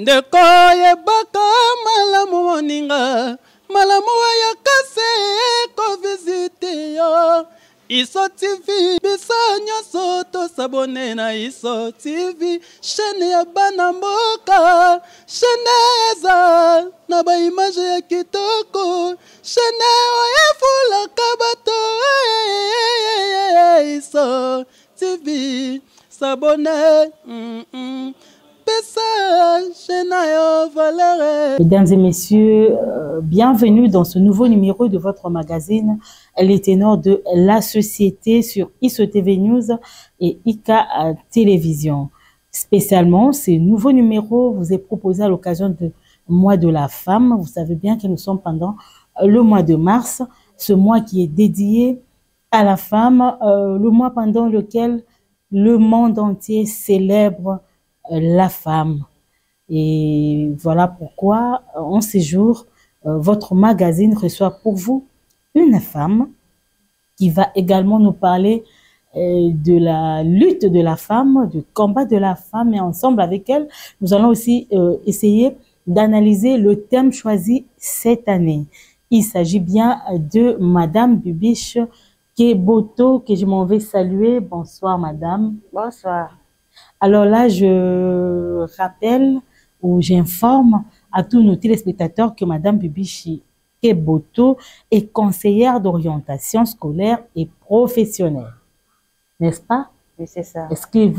ndeko yebaka malamu moninga malamu ayakase ko visite yo Iso TV bisa nyonso tosabone na Iso TV chaîne ya bana mboka chaîne eza na ba image ya kitoko chaîne oyefulaka bato Iso TV s'abonne Mesdames et messieurs, bienvenue dans ce nouveau numéro de votre magazine Les Ténors de la Société sur Iso TV News et ICA Télévision. Spécialement, ce nouveau numéro vous est proposé à l'occasion du mois de la femme. Vous savez bien que nous sommes pendant le mois de mars, ce mois qui est dédié à la femme, le mois pendant lequel le monde entier célèbre la femme. Et voilà pourquoi, en ces jours, votre magazine reçoit pour vous une femme qui va également nous parler de la lutte de la femme, du combat de la femme. Et ensemble avec elle, nous allons aussi essayer d'analyser le thème choisi cette année. Il s'agit bien de Madame Bibiche Keboto, que je m'en vais saluer. Bonsoir, Madame. Bonsoir. Alors là, je rappelle ou j'informe à tous nos téléspectateurs que Madame Bibiche Keboto est conseillère d'orientation scolaire et professionnelle. N'est-ce pas? Oui, c'est ça. Est-ce que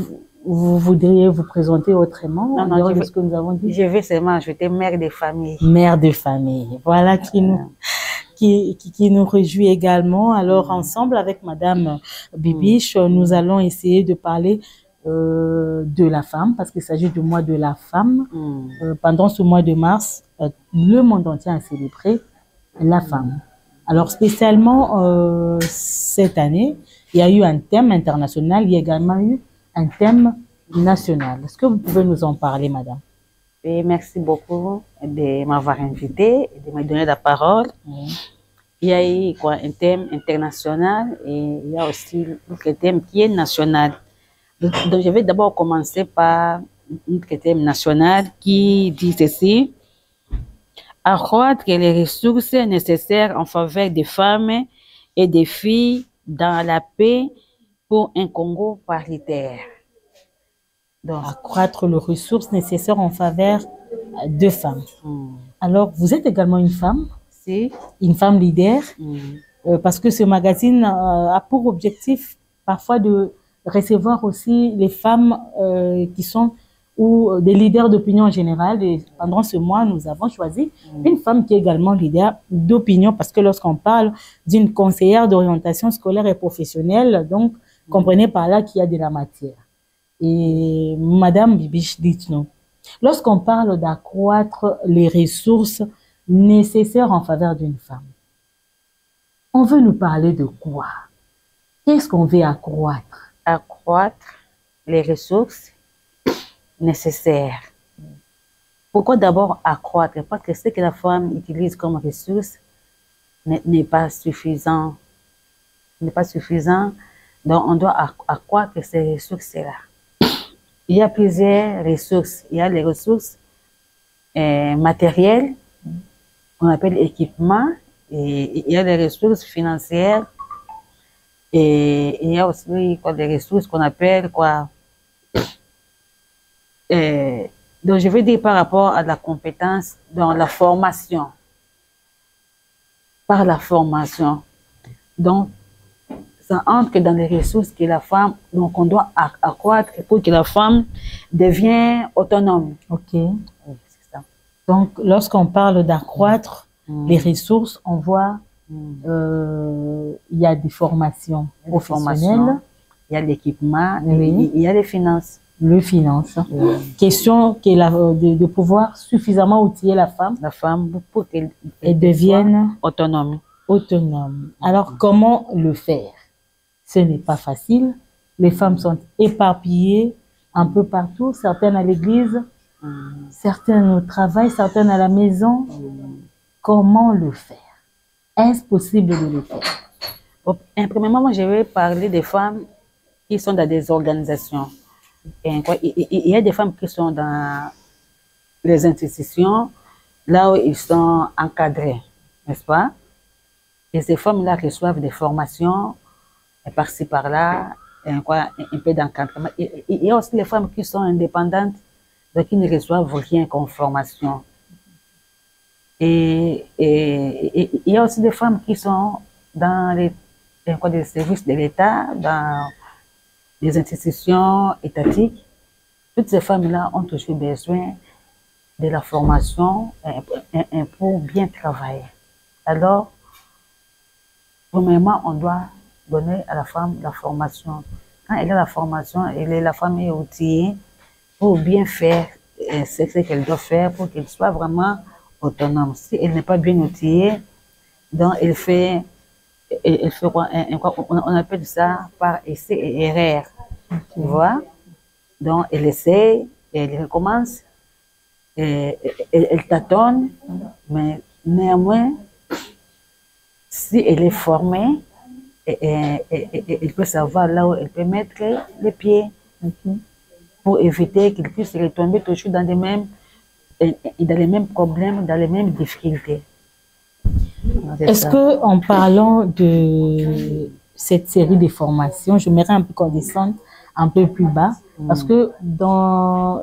vous voudriez vous présenter autrement? Non, de ce que nous avons dit? Je vais seulement ajouter mère de famille. Mère de famille. Voilà qui nous réjouit également. Alors, ensemble avec Madame Bibiche, nous allons essayer de parler de la femme, parce qu'il s'agit du mois de la femme. Pendant ce mois de mars, le monde entier a célébré la femme. Alors spécialement cette année, il y a eu un thème international, il y a également eu un thème national. Est-ce que vous pouvez nous en parler, madame? Et merci beaucoup de m'avoir invité et de me donner la parole. Il y a eu quoi, un thème international et il y a aussi un thème qui est national. Donc, je vais d'abord commencer par un thème national qui dit ceci: accroître les ressources nécessaires en faveur des femmes et des filles dans la paix pour un Congo paritaire. Donc, accroître les ressources nécessaires en faveur de femmes. Alors, vous êtes également une femme? Si. Une femme leader? Parce que ce magazine a pour objectif parfois de recevoir aussi les femmes qui sont ou des leaders d'opinion générale. Et pendant ce mois, nous avons choisi une femme qui est également leader d'opinion, parce que lorsqu'on parle d'une conseillère d'orientation scolaire et professionnelle, donc comprenez par là qu'il y a de la matière. Et Madame Bibiche, dites-nous, lorsqu'on parle d'accroître les ressources nécessaires en faveur d'une femme, on veut nous parler de quoi? Qu'est-ce qu'on veut accroître? Accroître les ressources nécessaires. Pourquoi d'abord accroître? Parce que ce que la femme utilise comme ressource n'est pas suffisant. N'est pas suffisant. Donc on doit accroître ces ressources-là. Il y a plusieurs ressources. Il y a les ressources matérielles, qu'on appelle équipement, et il y a les ressources financières. Et il y a aussi quoi, des ressources qu'on appelle quoi. Donc je veux dire par rapport à la compétence dans la formation. Par la formation. Donc ça entre dans les ressources que la femme, donc on doit accroître pour que la femme devienne autonome. Ok. Oui, c'est ça. Donc lorsqu'on parle d'accroître les ressources, on voit il y a des formations professionnelles, il y a l'équipement, oui. Il y a les finances. Le finance. Question de pouvoir suffisamment outiller la femme pour qu'elle devienne autonome. Alors comment le faire? Ce n'est pas facile. Les femmes sont éparpillées un peu partout, certaines à l'église, certaines au travail, certaines à la maison. Comment le faire? Est-ce possible de le faire? Premièrement, moi, je vais parler des femmes qui sont dans des organisations. Il y a des femmes qui sont dans les institutions, là où ils sont encadrés, n'est-ce pas? Et ces femmes-là reçoivent des formations, par-ci, par-là, un peu d'encadrement. Il y a aussi les femmes qui sont indépendantes, donc qui ne reçoivent rien comme formation. Et il y a aussi des femmes qui sont dans les services de l'État, dans les institutions étatiques. Toutes ces femmes-là ont toujours besoin de la formation pour bien travailler. Alors, premièrement, on doit donner à la femme la formation. Quand elle a la formation, la femme est outillée pour bien faire ce qu'elle doit faire pour qu'elle soit vraiment autonome. Si elle n'est pas bien outillée, donc elle fait on appelle ça par essai et erreur. Tu vois? Donc elle essaie, elle recommence, elle tâtonne, mais néanmoins, si elle est formée, elle peut savoir là où elle peut mettre les pieds pour éviter qu'elle puisse retomber toujours dans les mêmes problèmes, dans les mêmes difficultés. Est-ce que, en parlant de cette série de formations, j'aimerais un peu qu'on descende un peu plus bas, parce que dans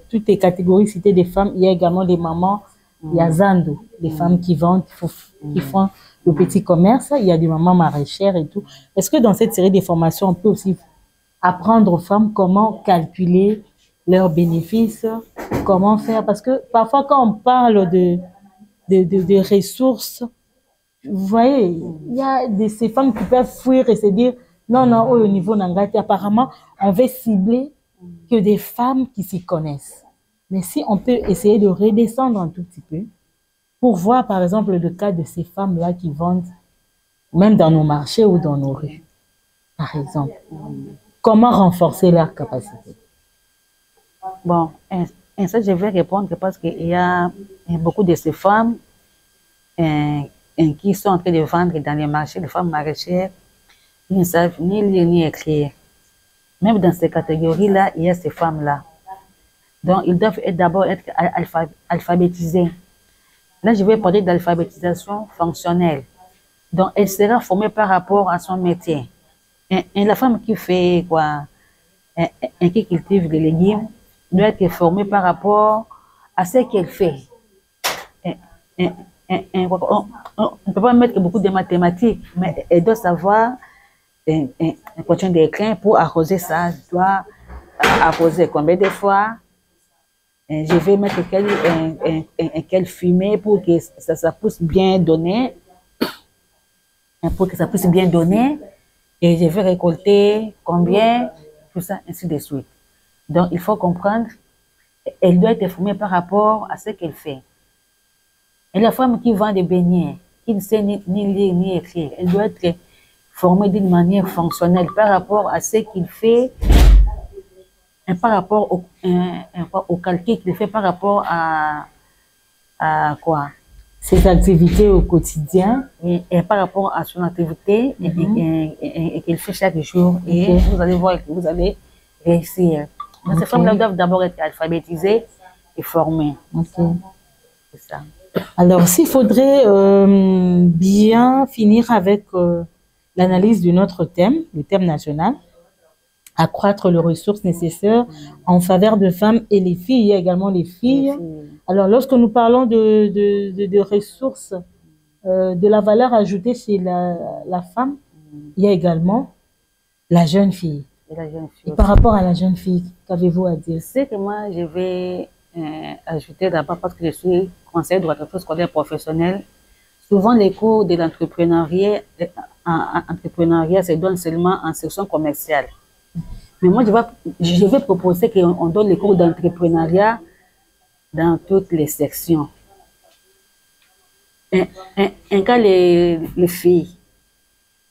toutes les catégories citées des femmes, il y a également des mamans, il y a Zando, des femmes qui vendent, qui font le petit commerce, il y a des mamans maraîchères et tout. Est-ce que dans cette série de formations, on peut aussi apprendre aux femmes comment calculer leurs bénéfices, comment faire, parce que parfois quand on parle de ressources, vous voyez, il y a ces femmes qui peuvent fuir et se dire non, non, au niveau Nangati, apparemment, on veut cibler que des femmes qui s'y connaissent. Mais si on peut essayer de redescendre un tout petit peu, pour voir par exemple le cas de ces femmes-là qui vendent, même dans nos marchés ou dans nos rues, par exemple, comment renforcer leur capacité? Bon, ça je vais répondre parce qu'il y a beaucoup de ces femmes qui sont en train de vendre dans les marchés, les femmes maraîchères, qui ne savent ni lire ni écrire. Même dans ces catégories-là, il y a ces femmes-là. Donc, ils doivent d'abord être alphabétisés. Là, je vais parler d'alphabétisation fonctionnelle. Donc, elle sera formée par rapport à son métier. Et la femme qui fait quoi, qui cultive les légumes, doit être formée par rapport à ce qu'elle fait. On ne peut pas mettre beaucoup de mathématiques, mais elle doit savoir contient des grains pour arroser ça. Je dois arroser combien de fois. Je vais mettre quelle fumée pour que ça puisse bien donner. Pour que ça puisse bien donner. Et je vais récolter combien, tout ça, ainsi de suite. Donc, il faut comprendre, elle doit être formée par rapport à ce qu'elle fait. Et la femme qui vend des beignets, qui ne sait ni lire ni écrire, elle doit être formée d'une manière fonctionnelle par rapport à ce qu'il fait, et par rapport au calcul qu'il fait, par rapport à quoi? Ses activités au quotidien. Et par rapport à son activité et qu'il fait chaque jour. Et vous allez voir que vous allez réussir. Donc, ces femmes-là doivent d'abord être alphabétisées et formées. C'est ça. Alors, s'il faudrait bien finir avec l'analyse de notre thème, le thème national, accroître les ressources nécessaires en faveur de femmes et les filles, il y a également les filles. Alors, lorsque nous parlons de ressources, de la valeur ajoutée chez la femme, il y a également la jeune fille. Et par rapport à la jeune fille, qu'avez-vous à dire? C'est que moi, je vais ajouter d'abord, parce que je suis conseillère d'éducation scolaire professionnelle. Souvent, les cours de l'entrepreneuriat se donnent seulement en section commerciale. Mais moi, je vais proposer qu'on donne les cours d'entrepreneuriat dans toutes les sections. Un cas, les filles,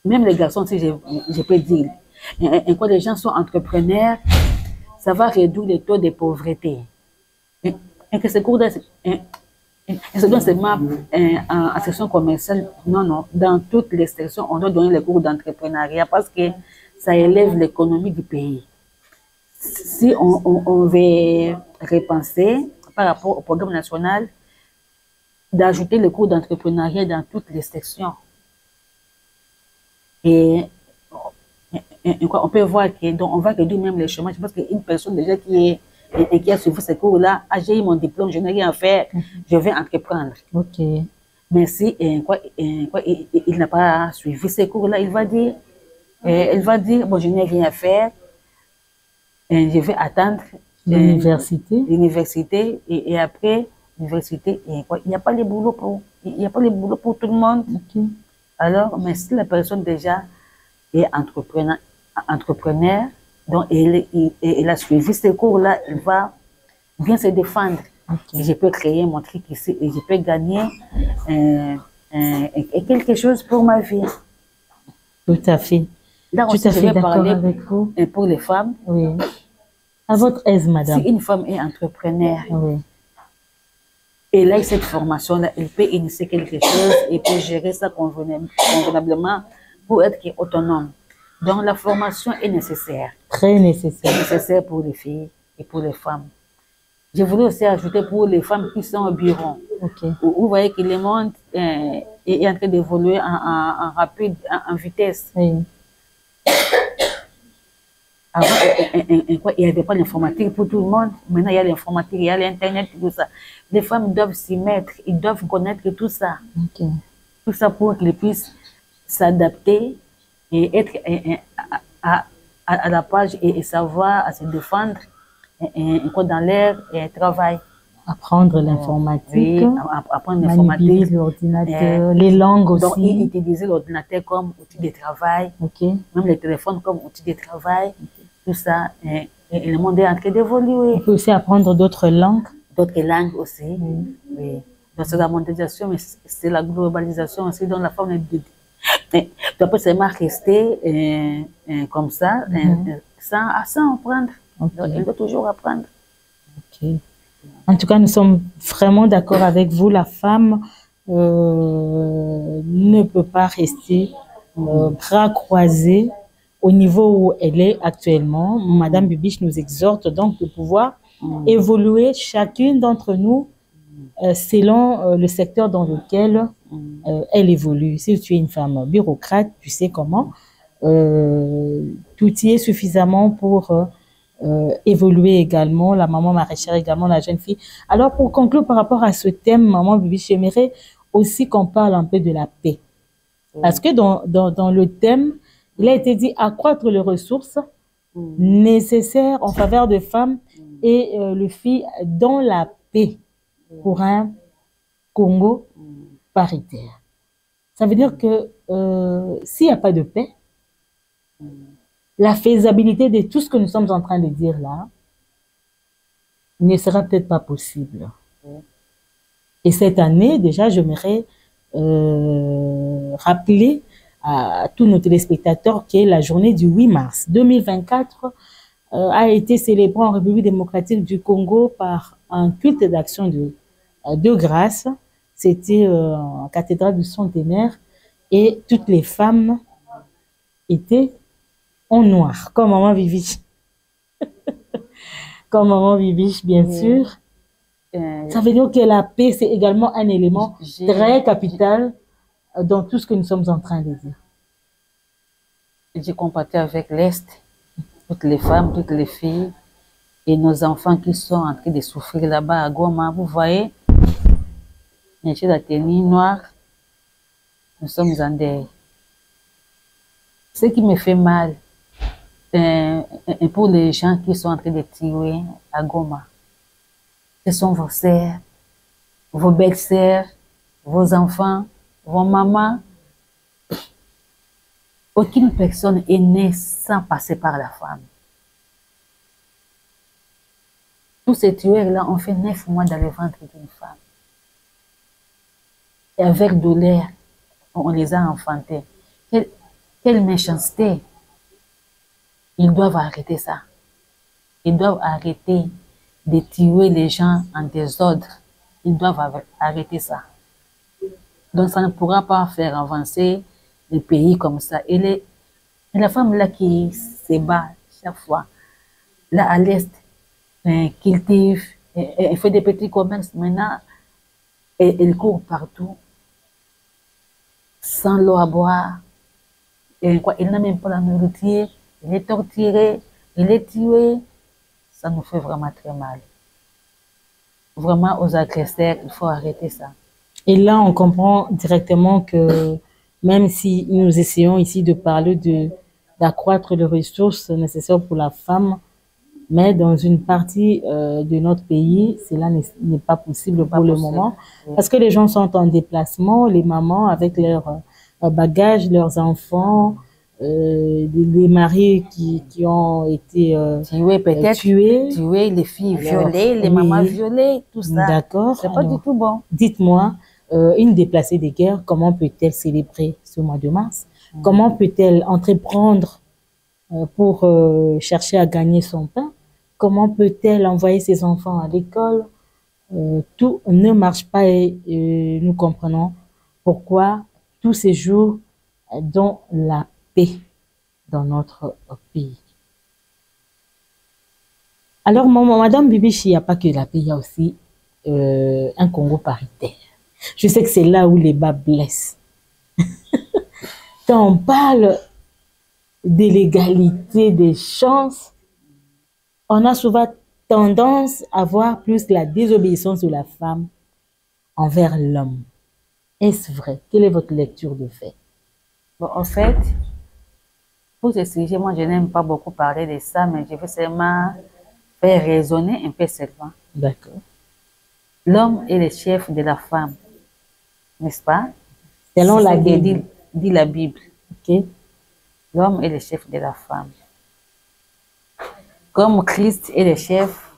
même les garçons, si je peux dire, quand les gens sont entrepreneurs, ça va réduire le taux de pauvreté. Et que ces cours se donnent seulement en section commerciale. Non, non. Dans toutes les sections, on doit donner les cours d'entrepreneuriat parce que ça élève l'économie du pays. Si on veut repenser, par rapport au programme national, d'ajouter le cours d'entrepreneuriat dans toutes les sections. Et on peut voir que, donc on va réduire même le chômage. Je pense qu'une personne déjà qui a suivi ce cours-là, j'ai eu mon diplôme, je n'ai rien à faire, je vais entreprendre. Ok. Mais si il n'a pas suivi ce cours-là, il va dire, bon, je n'ai rien à faire, je vais attendre l'université et après l'université, il n'y a pas le boulot pour tout le monde. Okay. Alors, mais si la personne déjà est entrepreneur, donc elle a suivi ce cours-là, elle va bien se défendre. Okay. Je peux créer mon truc ici et je peux gagner quelque chose pour ma vie. Tout à fait. Là, tout à fait d'accord avec vous. Et pour les femmes. Oui. À votre aise, madame. Si une femme est entrepreneur, oui. Et là, cette formation-là, elle peut initier quelque chose et peut gérer ça convenablement pour être autonome. Donc, la formation est nécessaire. Très nécessaire. Nécessaire pour les filles et pour les femmes. Je voulais aussi ajouter pour les femmes qui sont au bureau. Okay. Où vous voyez que le monde est en train d'évoluer en vitesse. Oui. Avant, il n'y avait pas l'informatique pour tout le monde. Maintenant, il y a l'informatique, il y a l'Internet, tout ça. Les femmes doivent s'y mettre, ils doivent connaître tout ça. Okay. Tout ça pour qu'ils puissent s'adapter et être à la page et savoir à se défendre dans leur travail. Apprendre l'informatique, oui, apprendre l'informatique, l'ordinateur, les langues aussi. Donc, utiliser l'ordinateur comme outil de travail, okay. Même le téléphone comme outil de travail, okay. Tout ça, et le monde est en train d'évoluer. On peut aussi apprendre d'autres langues. D'autres langues aussi, oui. Donc, c'est la mondialisation, mais c'est la globalisation aussi, dont la femme ne doit pas seulement rester comme ça, sans apprendre. Okay. Donc, elle doit toujours apprendre. Okay. En tout cas, nous sommes vraiment d'accord avec vous. La femme ne peut pas rester bras croisés au niveau où elle est actuellement. Madame Bibiche nous exhorte donc de pouvoir évoluer chacune d'entre nous selon le secteur dans lequel elle évolue. Si tu es une femme bureaucrate, tu sais comment. Tout y est suffisamment pour... évoluer également, la maman maraîchère également, la jeune fille. Alors, pour conclure par rapport à ce thème, maman Bibi, j'aimerais aussi qu'on parle un peu de la paix. Parce que dans le thème, il a été dit accroître les ressources nécessaires en faveur des femmes et les filles dans la paix pour un Congo paritaire. Ça veut dire que s'il n'y a pas de paix, la faisabilité de tout ce que nous sommes en train de dire là ne sera peut-être pas possible. Et cette année, déjà, j'aimerais rappeler à tous nos téléspectateurs que la journée du 8 mars 2024 a été célébrée en République démocratique du Congo par un culte d'action de grâce. C'était en cathédrale du Centenaire et toutes les femmes étaient en noir, comme maman Viviche. Comme maman Viviche, bien sûr. Ça veut dire que la paix, c'est également un élément très capital dans tout ce que nous sommes en train de dire. J'ai compatis avec l'Est, toutes les femmes, toutes les filles et nos enfants qui sont en train de souffrir là-bas à Goma. Vous voyez, j'ai la tenue noire, nous sommes en deuil. Ce qui me fait mal, et pour les gens qui sont en train de tirer à Goma, ce sont vos sœurs, vos belles-sœurs, vos enfants, vos mamans. Aucune personne est née sans passer par la femme. Tous ces tueurs-là ont fait 9 mois dans le ventre d'une femme. Et avec douleur, on les a enfantés. Quelle méchanceté! Ils doivent arrêter ça. Ils doivent arrêter de tuer les gens en désordre. Ils doivent arrêter ça. Donc ça ne pourra pas faire avancer le pays comme ça. Et la femme là qui se bat chaque fois, là à l'Est, cultive Elle fait des petits commerces maintenant. Et elle court partout, sans l'eau à boire. Et quoi, elle n'a même pas la nourriture. Elle est torturée, elle est tuée. Ça nous fait vraiment très mal. Vraiment, aux agresseurs, il faut arrêter ça. Et là, on comprend directement que même si nous essayons ici de parler d'accroître les ressources nécessaires pour la femme, mais dans une partie de notre pays, cela n'est pas possible pour le moment, parce que les gens sont en déplacement, les mamans avec leurs bagages, leurs enfants, les maris qui ont été tués, les filles violées, les mamans violées, tout ça. D'accord. C'est pas du tout bon. Dites-moi, une déplacée de guerre, comment peut-elle célébrer ce mois de mars? Comment peut-elle entreprendre pour chercher à gagner son pain? Comment peut-elle envoyer ses enfants à l'école? Tout ne marche pas et nous comprenons pourquoi tous ces jours dont la paix dans notre pays. Alors, Madame Bibichi, il n'y a pas que la paix, il y a aussi un Congo paritaire. Je sais que c'est là où les bas blessent. Quand on parle de l'égalité des chances, on a souvent tendance à voir plus la désobéissance de la femme envers l'homme. Est-ce vrai? Quelle est votre lecture de fait? Bon, en fait, pour ce sujet, moi, je n'aime pas beaucoup parler de ça, mais je veux seulement faire raisonner un peu seulement. D'accord. L'homme est le chef de la femme, n'est-ce pas? Selon la Bible. Dit la Bible. Okay. L'homme est le chef de la femme. Comme Christ est le chef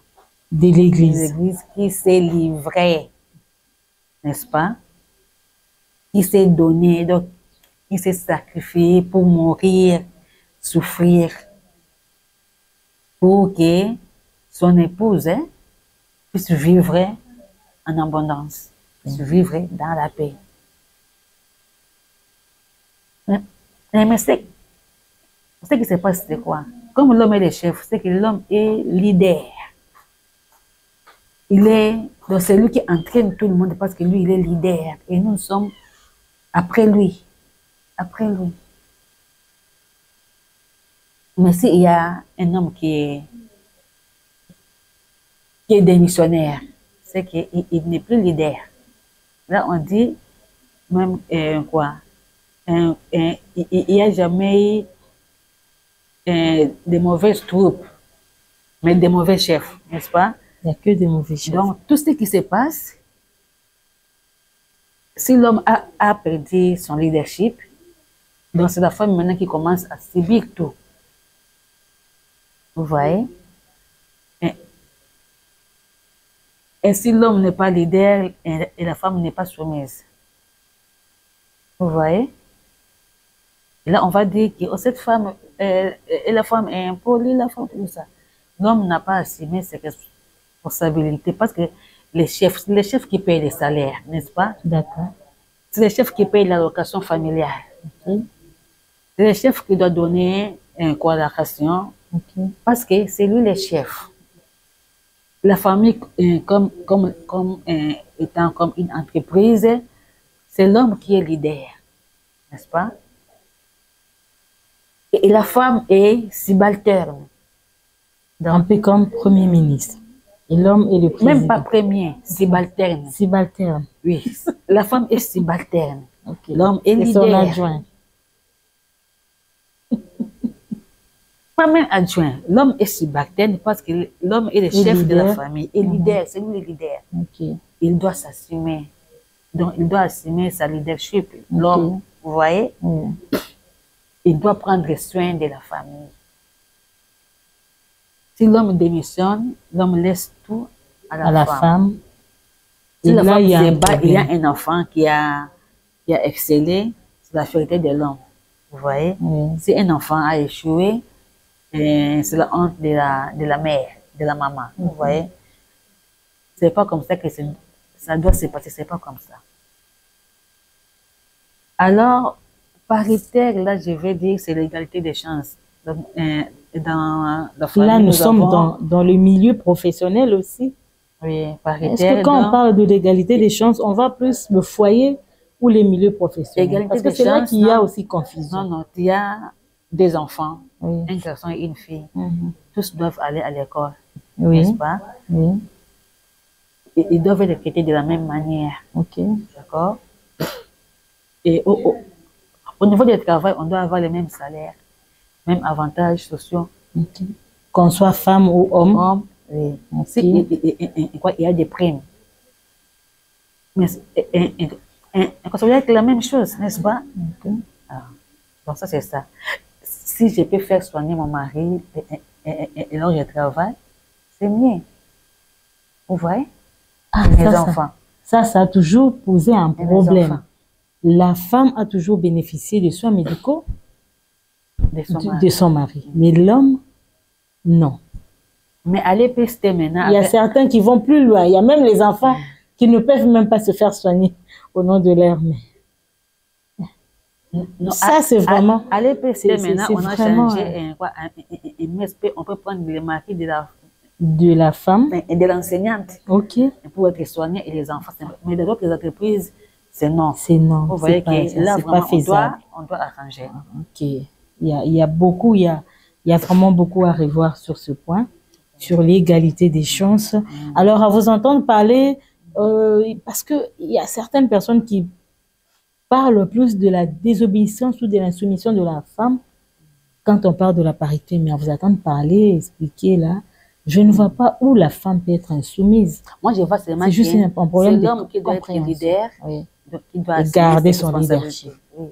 de l'Église qui s'est livré, n'est-ce pas? Qui s'est donné, donc qui s'est sacrifié pour mourir, souffrir, pour que son épouse puisse vivre en abondance, puisse vivre dans la paix. Mais ce qui se passe, c'est quoi? Comme l'homme est le chef, c'est que l'homme est leader. Donc c'est lui qui entraîne tout le monde parce que lui, il est leader. Et nous sommes après lui. Après lui. Mais s'il y a un homme qui est démissionnaire, c'est qu'il n'est plus leader. Là, on dit même quoi? Il n'y a jamais eu des mauvaises troupes, mais des mauvais chefs, n'est-ce pas? Il n'y a que des mauvais chefs. Donc, tout ce qui se passe, si l'homme a perdu son leadership, donc c'est la femme maintenant qui commence à subir tout. Vous voyez? Et si l'homme n'est pas leader et la femme n'est pas soumise. Vous voyez? Et là, on va dire que oh, cette femme, la femme est impolie, la femme, tout ça. L'homme n'a pas assumé ses responsabilités parce que les chefs qui payent les salaires, n'est-ce pas? D'accord. C'est les chefs qui payent l'allocation familiale. Okay. C'est les chefs qui doivent donner quoi, l'allocation. Okay. Parce que c'est lui le chef. La famille, comme étant comme une entreprise, c'est l'homme qui est leader, n'est-ce pas? Et la femme est subalterne. Un peu comme premier ministre. Et l'homme est le président. Même pas premier, subalterne. Subalterne. Oui, la femme est subalterne. Okay. L'homme est leader. Son adjoint. Pas même adjoint. L'homme est subalterne parce que l'homme est le chef de la famille. Et leader, c'est lui le leader. Okay. Il doit s'assumer. Donc, il doit assumer sa leadership. L'homme, okay. Vous voyez? Il doit prendre soin de la famille. Si l'homme démissionne, l'homme laisse tout à la femme. Si la femme se bat, il y a un enfant qui a excellé, c'est la fierté de l'homme. Vous voyez? Si un enfant a échoué, c'est la honte de la mère, de la maman. Vous voyez? C'est pas comme ça que ça doit se passer, c'est pas comme ça. Alors, paritaire, là, je vais dire, c'est l'égalité des chances. Dans la famille, là, nous sommes dans le milieu professionnel aussi. Oui, paritaire. Est-ce que quand on parle de l'égalité des chances, on va plus le foyer ou les milieux professionnels? Égalité Parce que des c'est là chances, qu'il y a non. aussi confusion. Non, non, il y a des enfants, Oui. un garçon et une fille. Mhm. Tous doivent aller à l'école, Oui. n'est-ce pas? Oui. Et ils doivent être traités de la même manière. Ok. D'accord? Et au niveau du travail, on doit avoir les mêmes salaires, mêmes avantages sociaux. Ok. Qu'on soit femme ou homme. Homme, oui. Ok. Il y a des primes. Mais ça doit être la même chose, n'est-ce pas? Ok. Ah, donc ça, c'est ça. Si je peux faire soigner mon mari et là où je travaille, c'est mieux. Vous voyez? Ah, Mes ça, enfants. Ça a toujours posé un Et mes problème. enfants. La femme a toujours bénéficié des soins médicaux de son mari. Mais l'homme, non. Mais à l'EPST maintenant... Il y a certains qui vont plus loin. Il y a même les enfants qui ne peuvent même pas se faire soigner au nom de leur mère. Non, ça, c'est vraiment... À l'EPST maintenant, on a vraiment, changé un MSP. On peut prendre le mari de la femme et de l'enseignante. Ok. Pour être soigné et les enfants. Mais dans d'autres entreprises, c'est non. C'est non. Vous voyez que là, vraiment, on doit arranger. Ok. Il y a beaucoup, il y a vraiment beaucoup à revoir sur ce point, sur l'égalité des chances. Alors, à vous entendre parler, parce qu'il y a certaines personnes qui parlent plus de la désobéissance ou de l'insoumission de la femme quand on parle de la parité. Mais à vous entendre parler, expliquer là, je ne vois pas où la femme peut être insoumise. Moi, je vois seulement c'est juste un problème de l'homme qui doit être leader, oui. Qui doit garder son leadership. Oui.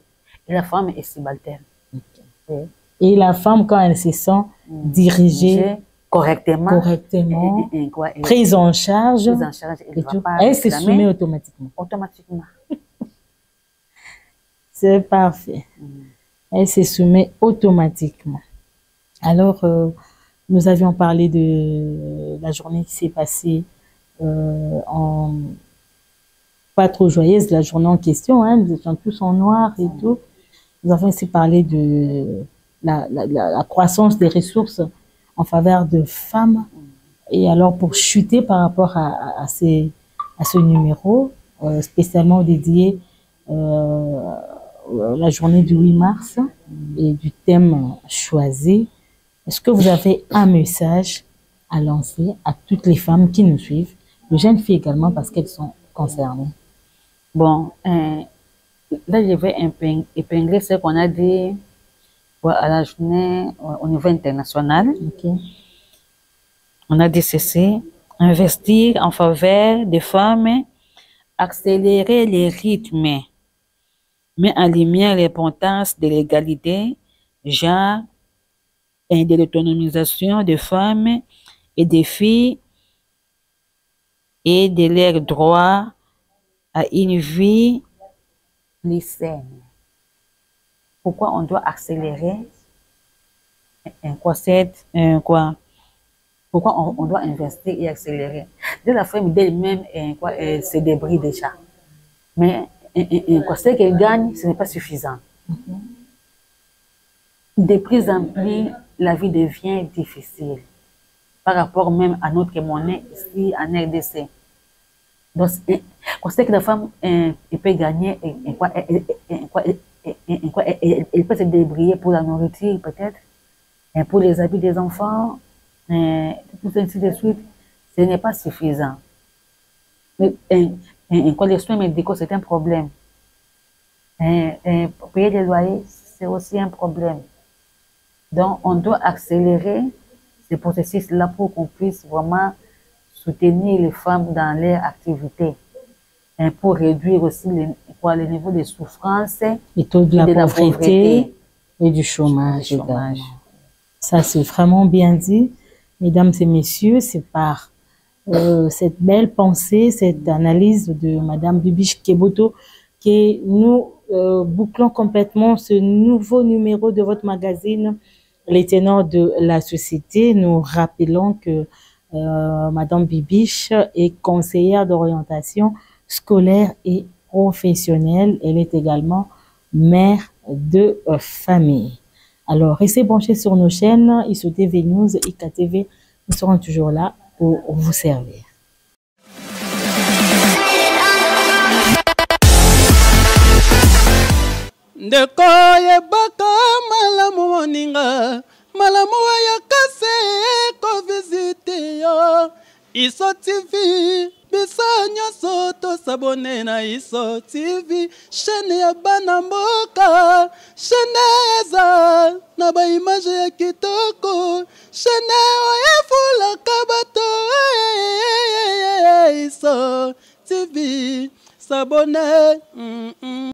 Et la femme est subalterne. Okay. Oui. Et la femme, quand elle se sent dirigée correctement, prise en charge, elle se soumet automatiquement. C'est parfait. Elle se soumet automatiquement. Alors, nous avions parlé de la journée qui s'est passée pas trop joyeuse, la journée en question, hein, nous étions tous en noir et tout. Nous avons aussi parlé de la croissance des ressources en faveur de femmes. Et alors, pour chuter par rapport à ce numéro, spécialement dédié la journée du 8 mars et du thème choisi, est-ce que vous avez un message à lancer à toutes les femmes qui nous suivent, les jeunes filles également, parce qu'elles sont concernées? Bon, là, je vais épingler ce qu'on a dit à la journée au niveau international. Okay. On a dit ceci: investir en faveur des femmes, accélérer les rythmes, met en lumière l'importance de l'égalité, genre, et de l'autonomisation des femmes et des filles et de leur droit à une vie plus saine. Pourquoi on doit accélérer? Pourquoi on doit investir et accélérer? La femme d'elle-même elle se débrouille déjà. Mais ce qu'elle gagne, ce n'est pas suffisant. De plus en plus, la vie devient difficile par rapport même à notre monnaie ici en RDC. Donc, c'est que la femme elle peut gagner, elle peut se débrouiller pour la nourriture peut-être, pour les habits des enfants, tout ainsi de suite. Ce n'est pas suffisant. Mais, les soins médicaux, c'est un problème. Payer les loyers, c'est aussi un problème. Donc, on doit accélérer ce processus-là pour qu'on puisse vraiment soutenir les femmes dans leur activité, pour réduire aussi le niveau de souffrance et de la pauvreté et du chômage. Ça, c'est vraiment bien dit. Mesdames et messieurs, c'est par cette belle pensée, cette analyse de Madame Bibiche Keboto que nous bouclons complètement ce nouveau numéro de votre magazine, Les Ténors de la Société. Nous rappelons que Madame Bibiche est conseillère d'orientation scolaire et professionnelle. Elle est également mère de famille. Alors, restez branchés sur nos chaînes ISOTV News, IKTV. Nous serons toujours là pour vous servir. ndeko yebaka malamu moninga malamu ayakase kovisite yo Iso TV biso nyonso tosabone na Iso TV chaîne ya bana mboka chaîne eza na ba image ya kitoko chaîne oyefulaka bato Iso TV sabone